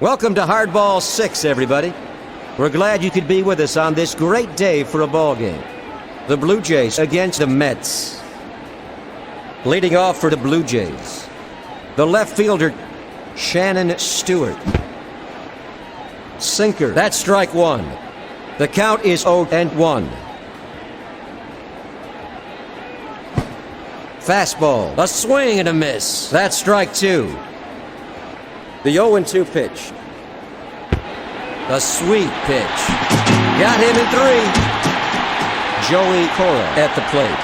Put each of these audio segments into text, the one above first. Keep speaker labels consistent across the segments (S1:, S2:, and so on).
S1: Welcome to Hardball 6, everybody. We're glad you could be with us on this great day for a ball game. The Blue Jays against the Mets. Leading off for the Blue Jays, the left fielder, Shannon Stewart. Sinker, that's strike one. The count is 0-1. Fastball, a swing and a miss. That's strike two. The 0-2 pitch. A sweet pitch. Got him in three. Joey Cora at the plate.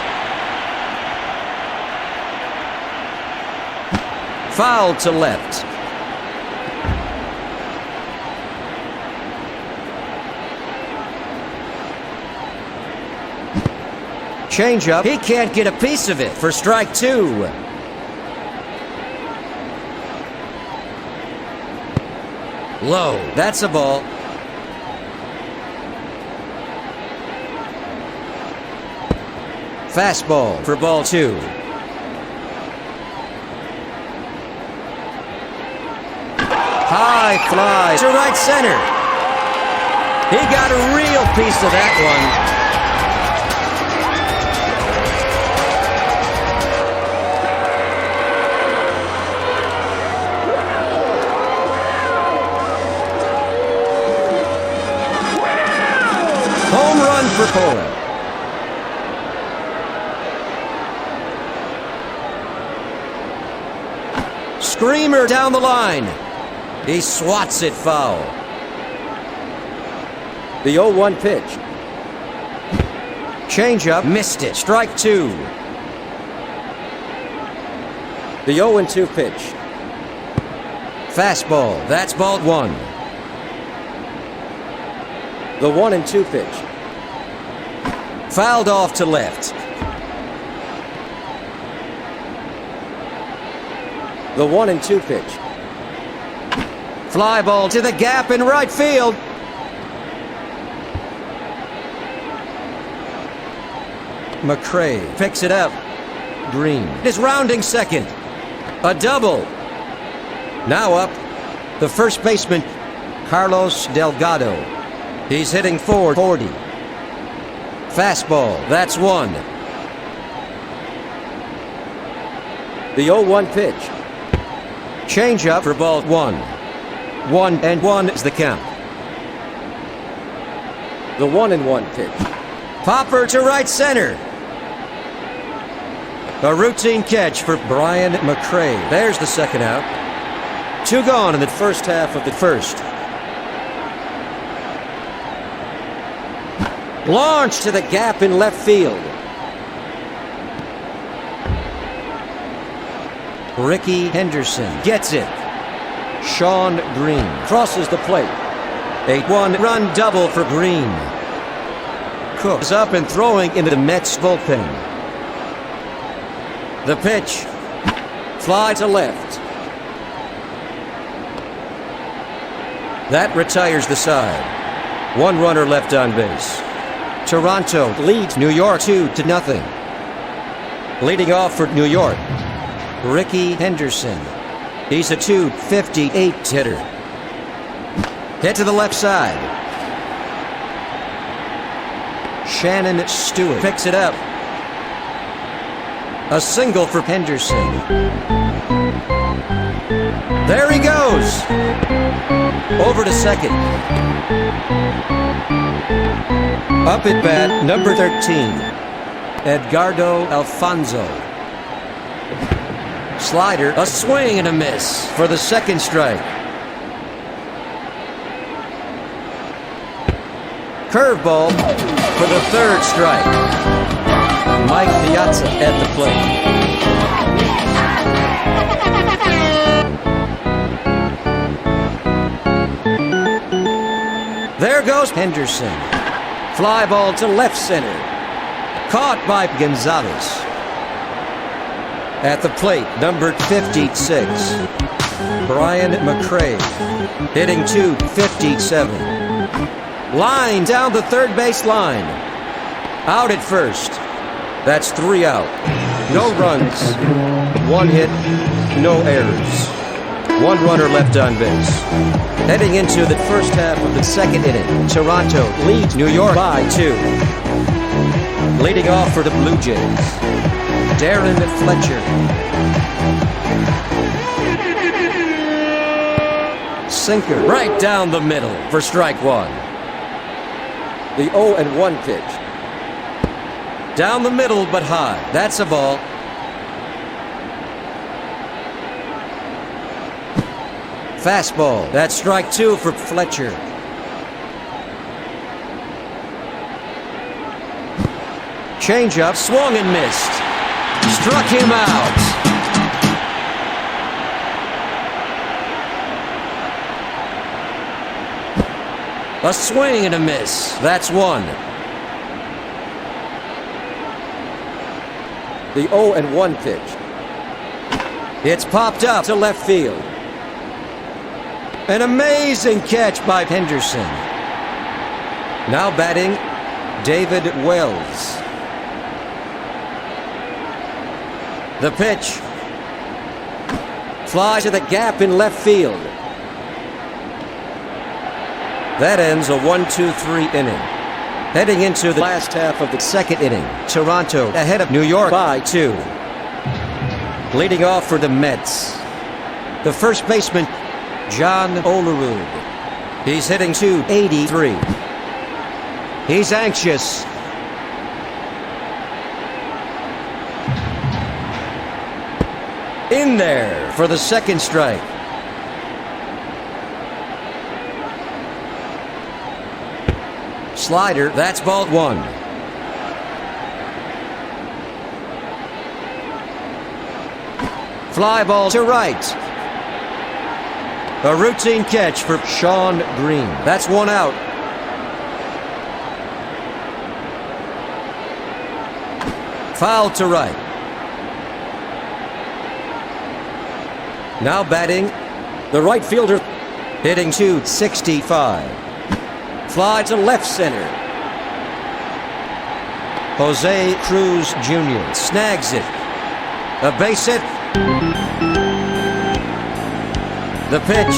S1: Foul to left. Changeup. He can't get a piece of it for strike two. Low. That's a ball. Fastball for ball two. High fly to right center. He got a real piece of that one. Home run for Cora. Screamer down the line. He swats it foul. The 0-1 pitch. Changeup, missed it. Strike two. The 0-2 pitch. Fastball, that's ball one. The 1-2 pitch. Fouled off to left. The 1-2 pitch. Fly ball to the gap in right field. McCray picks it up. Green is rounding second. A double. Now up, the first baseman, Carlos Delgado. He's hitting .440. Fastball, that's one. The 0-1 pitch. Changeup for ball one. 1-1 is the count. The 1-1 pitch. Popper to right center. A routine catch for Brian McCray. There's the second out. Two gone in the first half of the first. Launch to the gap in left field. Ricky Henderson gets it. Sean Green crosses the plate. A one-run double for Green. Cook is up and throwing into the Mets bullpen. The pitch. Fly to left. That retires the side. One runner left on base. Toronto leads New York 2-0. Leading off for New York, Ricky Henderson. He's a .258 hitter. Hit to the left side. Shannon Stewart picks it up. A single for Henderson. There he goes. Over to second. Up at bat, number 13, Edgardo Alfonso. Slider, a swing and a miss for the second strike. Curveball for the third strike. Mike Piazza at the plate. There goes Henderson. Fly ball to left center. Caught by Gonzalez. At the plate, number 56, Brian McCray, hitting .257. Line down the third base line. Out at first. That's three out. No runs, one hit, no errors. One runner left on base. Heading into the first half of the second inning, Toronto leads New York by 2. Leading off for the Blue Jays, Darren Fletcher. Sinker right down the middle for strike 1. The 0-1 pitch. Down the middle but high. That's a ball. Fastball. That's strike 2 for Fletcher. Changeup, swung and missed. Struck him out. A swing and a miss. That's 1. The 0-1 pitch. It's popped up to left field. An amazing catch by Henderson. Now batting, David Wells. The pitch. Fly to the gap in left field. That ends a 1-2-3 inning. Heading into the last half of the second inning, Toronto ahead of New York by 2. Leading off for the Mets, the first baseman, John Olerud. He's hitting .283. He's anxious. In there for the second strike. Slider, that's ball 1. Fly ball to right. A routine catch for Shawn Green. That's 1 out. Foul to right. Now batting, the right fielder, hitting .265. Fly to left center. Jose Cruz Jr. snags it. A base hit. The pitch.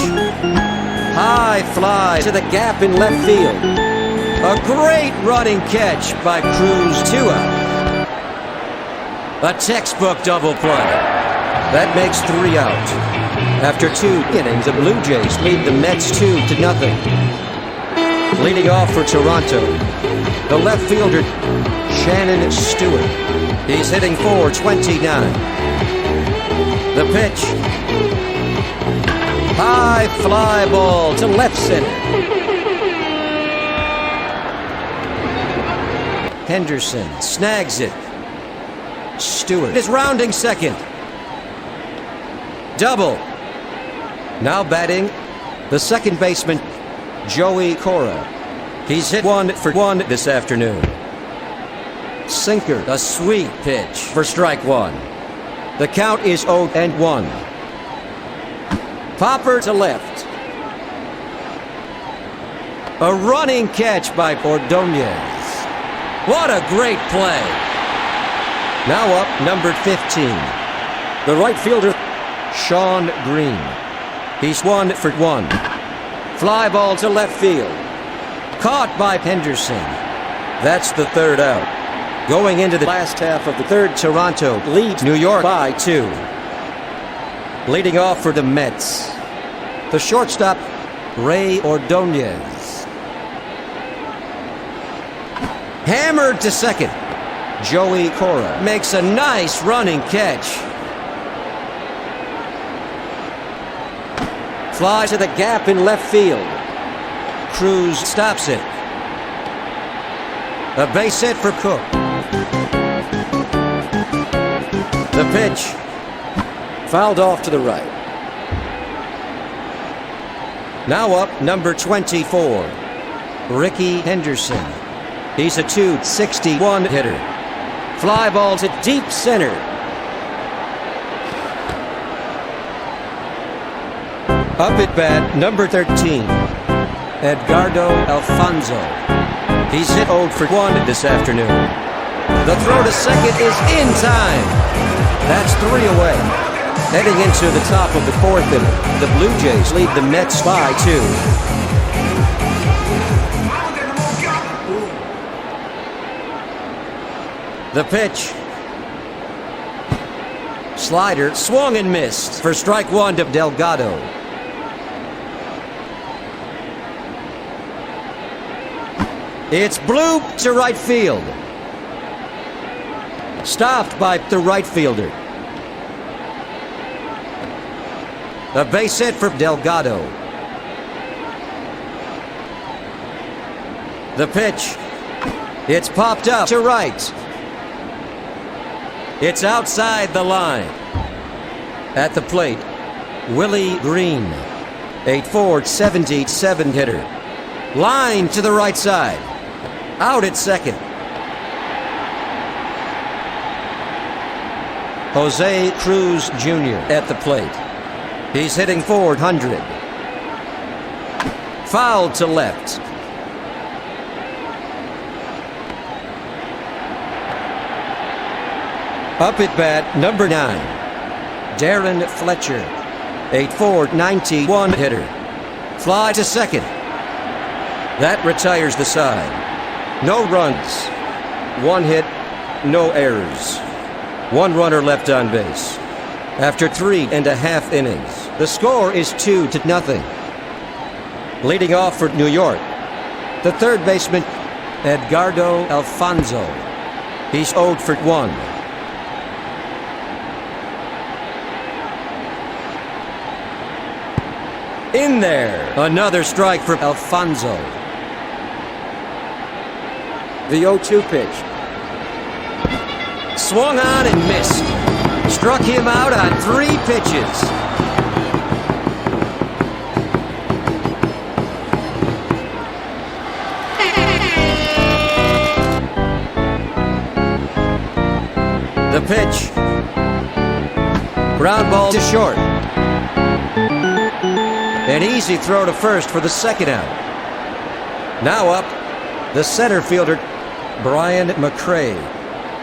S1: High fly to the gap in left field. A great running catch by Cruz. 2 out. A textbook double play. That makes 3 out. After 2 innings, the Blue Jays lead the Mets 2-0. Leading off for Toronto, the left fielder, Shannon Stewart. He's hitting .429. The pitch. High fly ball to left center. Henderson snags it. Stewart is rounding second. Double. Now batting, the second baseman, Joey Cora. He's hit 1 for 1 this afternoon. Sinker, a sweet pitch for strike 1. The count is 0-1. Popper to left. A running catch by Ordonez. What a great play. Now up, number 15. The right fielder, Shawn Green. He's 1 for 1. Fly ball to left field. Caught by Henderson. That's the 3rd out. Going into the last half of the 3rd, Toronto leads New York by 2. Leading off for the Mets, the shortstop, Ray Ordonez. Hammered to second. Joey Cora makes a nice running catch. Fly to the gap in left field. Cruz stops it. A base hit for Cook. The pitch. Fouled off to the right. Now up, number 24, Ricky Henderson. He's a .261 hitter. Fly ball to deep center. Up at bat, number 13, Edgardo Alfonso. He's hit 0 for 1 this afternoon. The throw to second is in time. That's 3 away. Heading into the top of the fourth inning, the Blue Jays lead the Mets by 2. The pitch. Slider swung and missed for strike 1 to Delgado. It's blooped to right field. Stopped by the right fielder. A base hit for Delgado. The pitch. It's popped up to right. It's outside the line. At the plate, Willie Green, 8'4", 77 hitter. Line to the right side. Out at second. Jose Cruz Jr. at the plate. He's hitting .400. Foul to left. Up at bat, number 9, Darren Fletcher, 8'4", 91 hitter. Fly to second. That retires the side. No runs. 1 hit, no errors. 1 runner left on base. After 3.5 innings, the score is 2-0. Leading off for New York, the third baseman, Edgardo Alfonzo. He's 0 for 1. In there, another strike for Alfonzo. The 0-2 pitch. Swung on and missed. Struck him out on 3 pitches. The pitch. Ground ball to short. An easy throw to first for the second out. Now up, the center fielder, Brian McRae.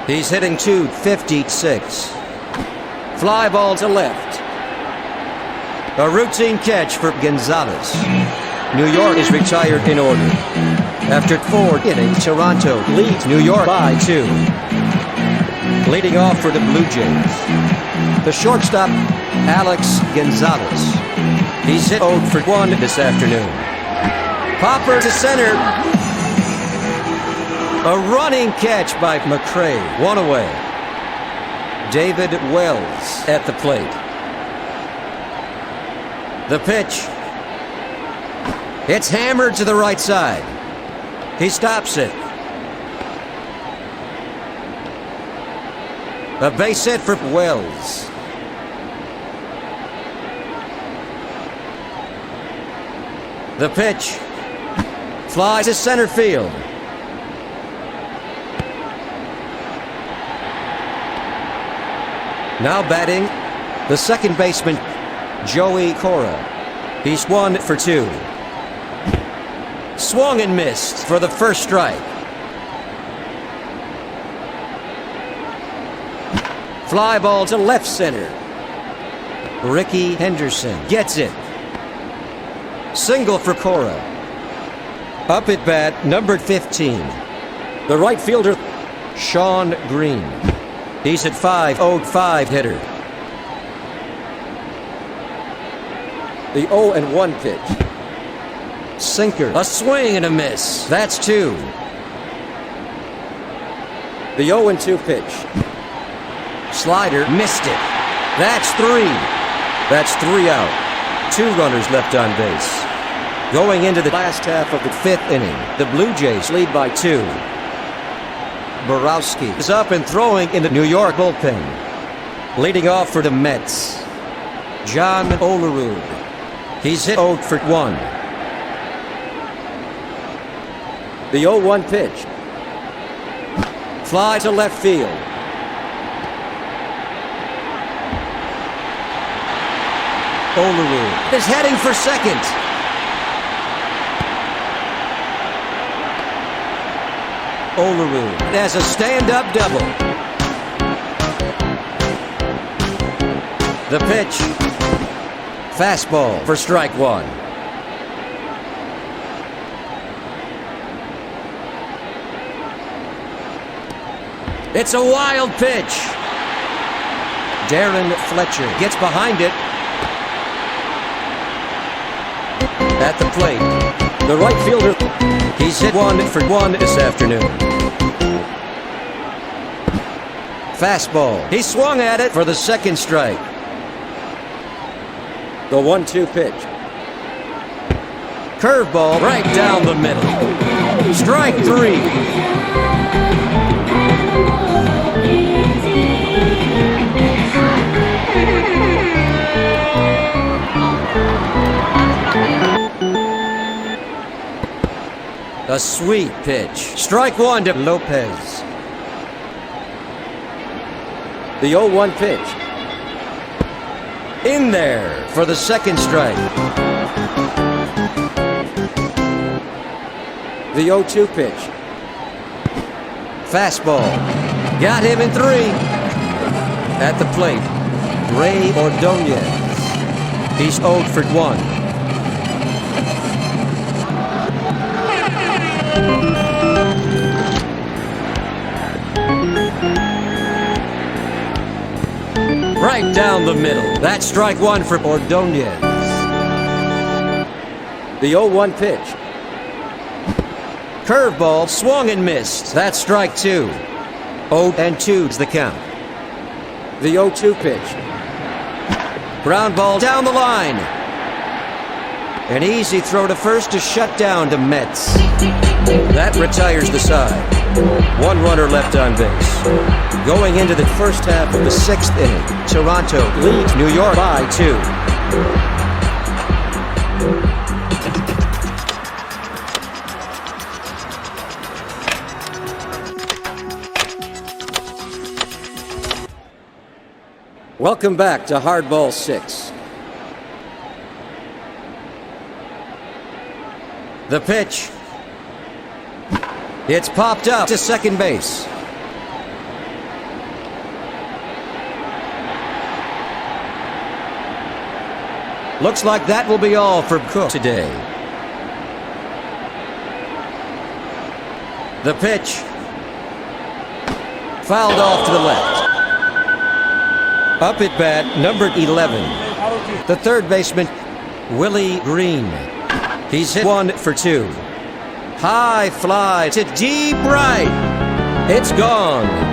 S1: He's hitting .256. Fly ball to left. A routine catch for Gonzalez. New York is retired in order. After 4 innings, Toronto leads New York by 2. Leading off for the Blue Jays, the shortstop, Alex Gonzalez. He's hit 0 for 1 this afternoon. Popper to center. A running catch by McRae. 1 away. David Wells at the plate. The pitch. It's hammered to the right side. He stops it. A base hit for Wells. The pitch. Flies to center field. Now batting, the second baseman, Joey Cora. He's 1 for 2. Swung and missed for the first strike. Fly ball to left center. Ricky Henderson gets it. Single for Cora. Up at bat, number 15, the right fielder, Sean Green. He's at .505 hitter. The 0-1 pitch. Sinker. A swing and a miss. That's 2. The 0-2 pitch. Slider missed it. That's 3. That's 3 out. 2 runners left on base. Going into the last half of the 5th inning, the Blue Jays lead by 2. Borowski is up and throwing in the New York bullpen. Leading off for the Mets, John Olerud. He's hit 0 for 1. The 0-1 pitch. Fly to left field. Olerud is heading for second. Olerud has a stand-up double. The pitch. Fastball for strike one. It's a wild pitch. Darren Fletcher gets behind it. At the plate, the right fielder. He's hit 1 for 1 this afternoon. Fastball. He swung at it for the second strike. The 1-2 pitch. Curveball right down the middle. Strike 3. A sweet pitch. Strike 1 to Lopez. The 0-1 pitch. In there for the second strike. The 0-2 pitch. Fastball. Got him in 3. At the plate, Ray Ordonez. He's 0 for 1. Right down the middle. That's strike 1 for Ordonez. The 0-1 pitch. Curveball swung and missed. That's strike 2. 0-2's the count. The 0-2 pitch. Ground ball down the line. An easy throw to first to shut down to Metz. That retires the side. 1 runner left on base. Going into the first half of the 6th inning, Toronto leads New York by 2. Welcome back to Hardball 6. The pitch. It's popped up to second base. Looks like that will be all for Cook today. The pitch. Fouled off to the left. Up at bat, number 11. The third baseman, Willie Green. He's hit 1 for 2. High fly to deep right. It's gone.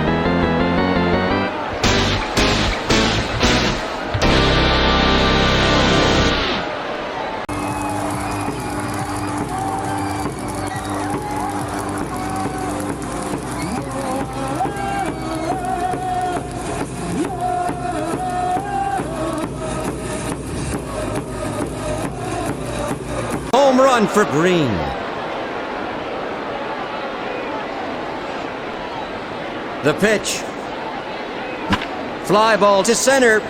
S1: Home run for Green. The pitch. Fly ball to center.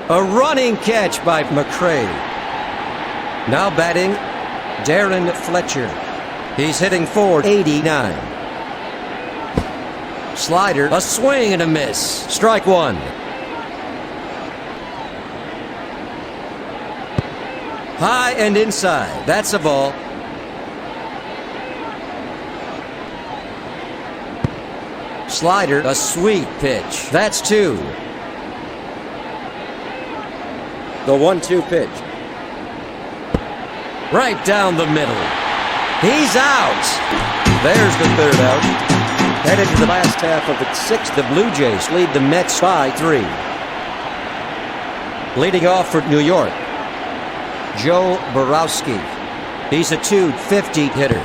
S1: A running catch by McMichael. Now batting, Darren Fletcher. He's hitting .489. Slider, a swing and a miss. Strike 1. High and inside. That's a ball. Slider, a sweet pitch. That's 2. The 1-2 pitch. Right down the middle. He's out. There's the third out. Headed to the last half of the 6th, the Blue Jays lead the Mets by 3. Leading off for New York, Joe Borowski. He's a .250 hitter.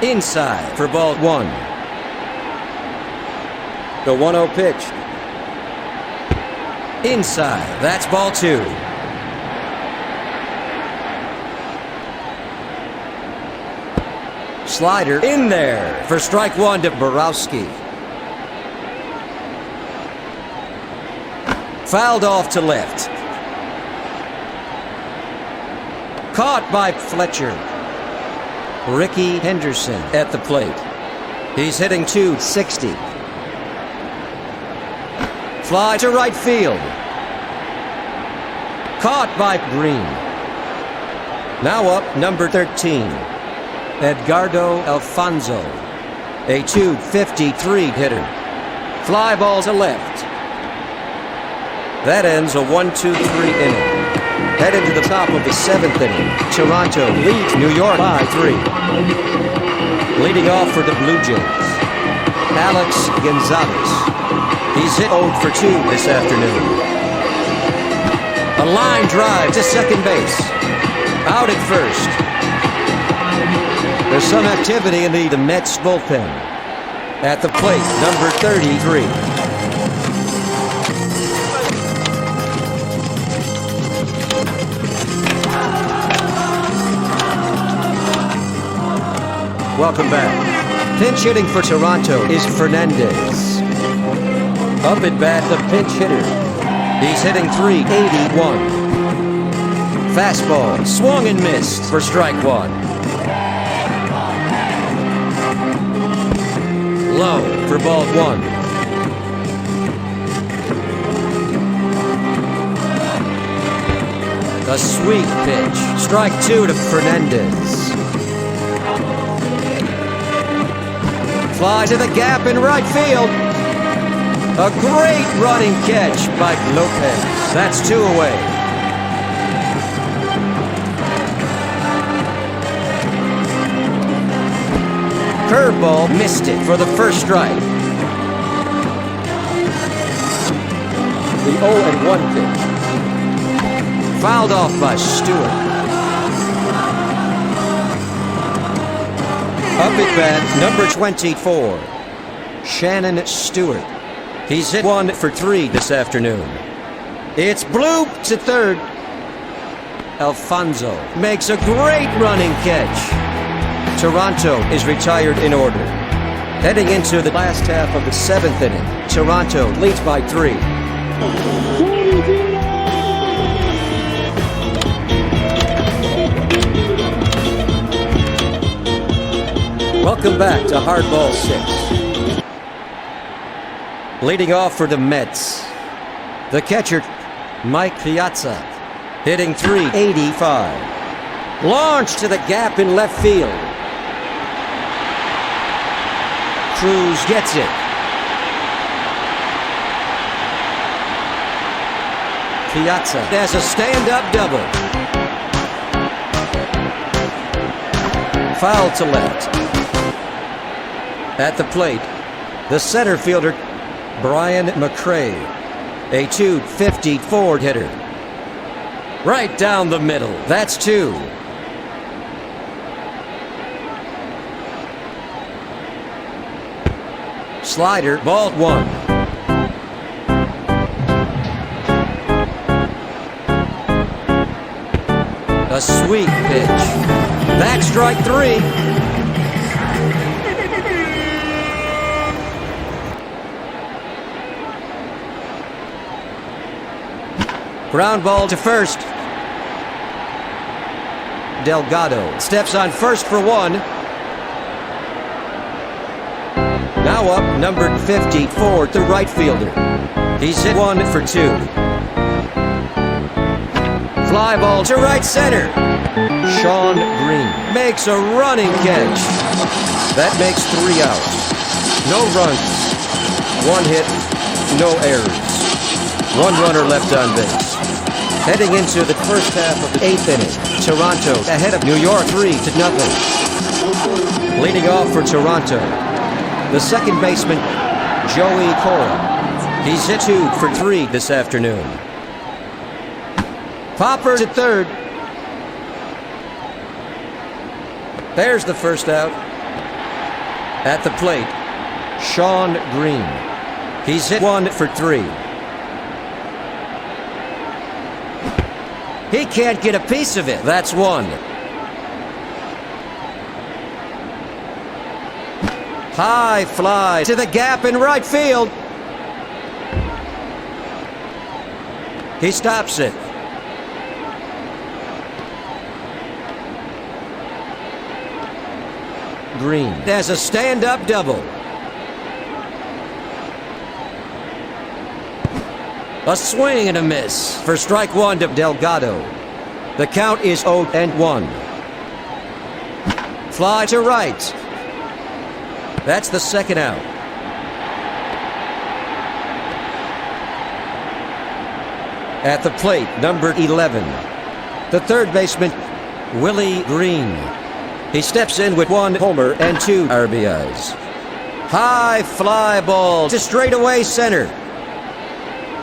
S1: Inside for ball 1. The 1-0 pitch. Inside. That's ball 2. Slider in there for strike 1 to Borowski. Fouled off to left. Caught by Fletcher. Ricky Henderson at the plate. He's hitting .260. Fly to right field. Caught by Green. Now up, number 13, Edgardo Alfonso, a .253 hitter. Fly ball to left. That ends a 1-2-3 inning. Headed to the top of the 7th inning, Toronto leads New York by 3. Leading off for the Blue Jays, Alex Gonzalez. He's hit 0 for 2 this afternoon. A line drive to second base. Out at first. There's some activity in the Mets bullpen. At the plate, number 33. Welcome back. Pinch hitting for Toronto is Fernandez. Up at bat, the pinch hitter. He's hitting .381. Fastball, swung and missed for strike 1. Low for ball 1. A sweet pitch. Strike 2 to Fernandez. Fly to the gap in right field. A great running catch by Lopez. That's 2 away. Curveball missed it for the first strike. The 0-1 pitch. Fouled off by Stewart. Up at bat, number 24, Shannon Stewart. He's hit 1 for 3 this afternoon. It's bloop to third. Alfonso makes a great running catch. Toronto is retired in order. Heading into the last half of the 7th inning, Toronto leads by 3. Welcome back to Hardball 6. Leading off for the Mets, the catcher, Mike Piazza, hitting .385. Launch to the gap in left field. Cruz gets it. Piazza has a stand-up double. Foul to left. At the plate, the center fielder, Brian McMichael, a .254 hitter. Right down the middle. That's 2. Slider, ball 1. A sweet pitch. That's strike 3. Ground ball to first. Delgado steps on first for 1. Now up, number 54, the right fielder. He's hit 1 for 2. Fly ball to right center. Sean Green makes a running catch. That makes 3 outs. No runs, 1 hit, no errors. 1 runner left on base. Heading into the first half of the 8th inning, Toronto ahead of New York 3-0. Leading off for Toronto, the second baseman, Joey Cora. He's hit 2 for 3 this afternoon. Popper to third. There's the first out. At the plate, Sean Green. He's hit 1 for 3. He can't get a piece of it. That's 1. High fly to the gap in right field. He stops it. Green has a stand-up double. A swing and a miss for strike one to Delgado. The count is 0-1. Fly to right. That's the second out. At the plate, number 11, the third baseman, Willie Green. He steps in with 1 homer and 2 RBIs. High fly ball to straightaway center.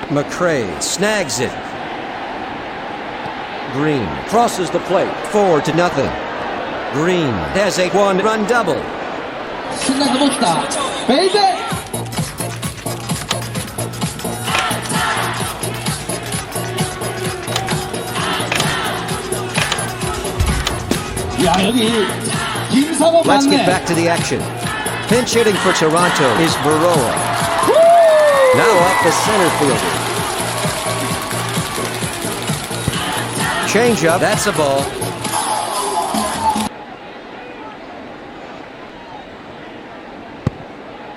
S1: McRae snags it. Green crosses the plate, 4-0. Green has a 1-run double.
S2: 新が戻したベイゼいや여기 김상호
S1: Let's
S2: 맞네
S1: get back to the action. Pinch hitting for Toronto is Baroa. Now off the center fielder. Change up, that's a ball.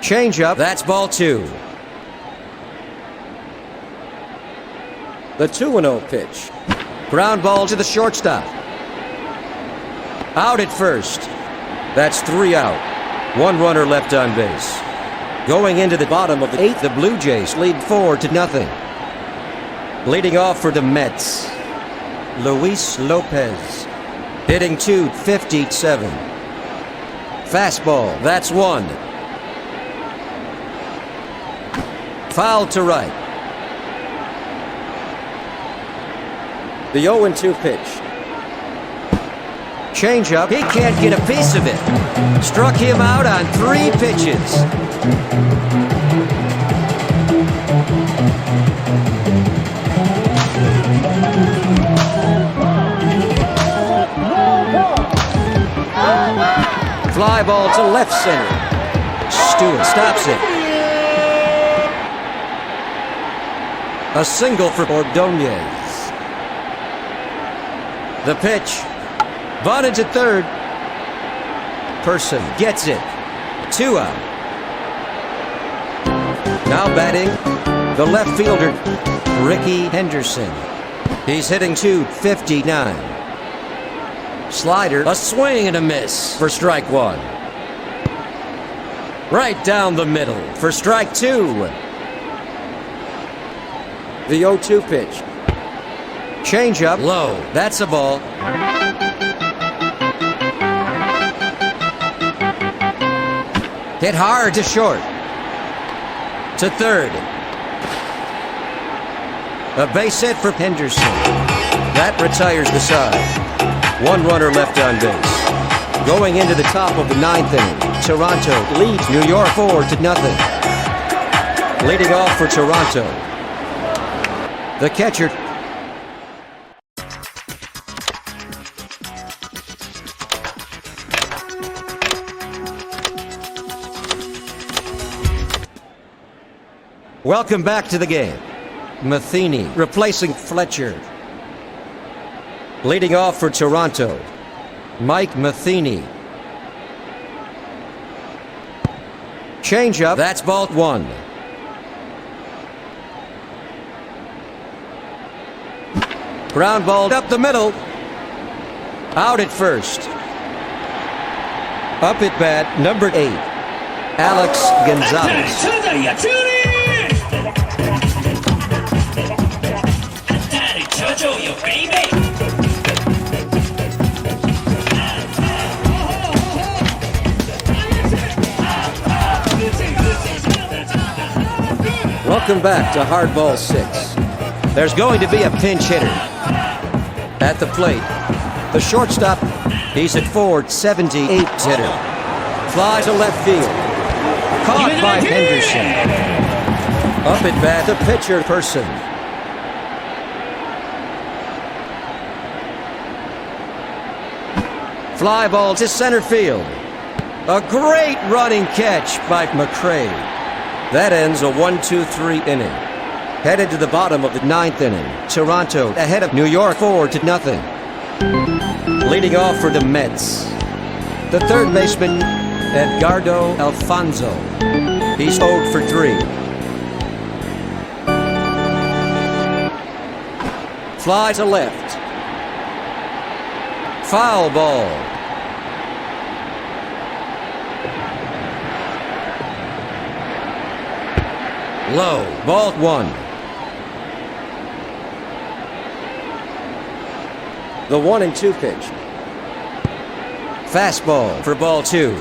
S1: Change up, that's ball 2. The 2-0 pitch. Ground ball to the shortstop. Out at first. That's 3 out. 1 runner left on base. Going into the bottom of the 8th, the Blue Jays lead 4-0. Leading off for the Mets, Luis Lopez. Hitting .257. Fastball, that's 1. Foul to right. The 0-2 pitch. Change up. He can't get a piece of it. Struck him out on 3 pitches. Fly ball to left center. Stewart stops it. A single for Ordonez. The pitch. Bunted to third. Person gets it. 2 out. Now batting, the left fielder, Ricky Henderson. He's hitting .259. Slider, a swing and a miss for strike 1. Right down the middle for strike 2. The 0-2 pitch. Change up low. That's a ball. Hit hard to short. To third. A base hit for Henderson. That retires the side. 1 runner left on base. Going into the top of the 9th inning, Toronto leads New York 4-0. Leading off for Toronto, the catcher, welcome back to the game. Matheny replacing Fletcher. Leading off for Toronto, Mike Matheny. Change up, that's ball 1. Ground ball up the middle. Out at first. Up at bat, number 8, Alex Gonzalez. Welcome back to Hardball 6. There's going to be a pinch hitter. At the plate, the shortstop, he's at .478 hitter. Fly to left field. Caught by Henderson. Up at bat, the pitcher, Person. Fly ball to center field. A great running catch by McRae. That ends a 1-2-3 inning. Headed to the bottom of the 9th inning, Toronto ahead of New York 4-0. Leading off for the Mets, the third baseman, Edgardo Alfonzo. He's 0 for 3. Fly to left. Foul ball. Low. Ball 1. The 1-2 pitch. Fastball for ball 2.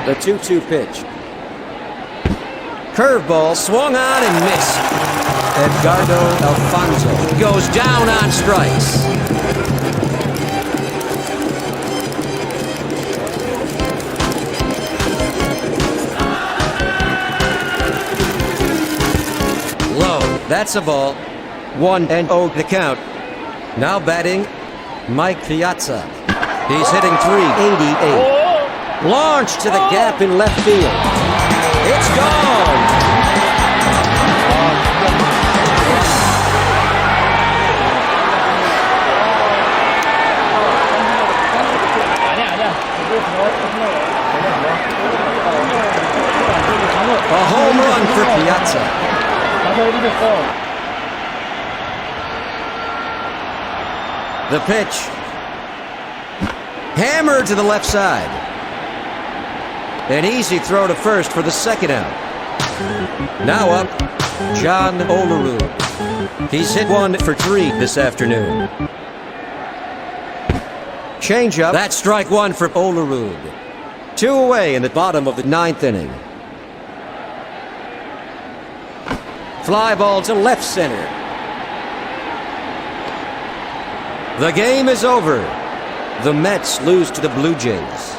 S1: The 2-2 pitch. Curveball swung on and missed. Edgardo Alfonso goes down on strikes. Low. That's a ball. 1-0 the count. Now batting, Mike Piazza. He's hitting .388. Launched to the gap in left field. It's gone. A home run for Piazza. The pitch. Hammered to the left side. An easy throw to first for the second out. Now up, John Olerud. He's hit 1 for 3 this afternoon. Changeup. That's strike 1 for Olerud. 2 away in the bottom of the 9th inning. Fly ball to left center. The game is over. The Mets lose to the Blue Jays.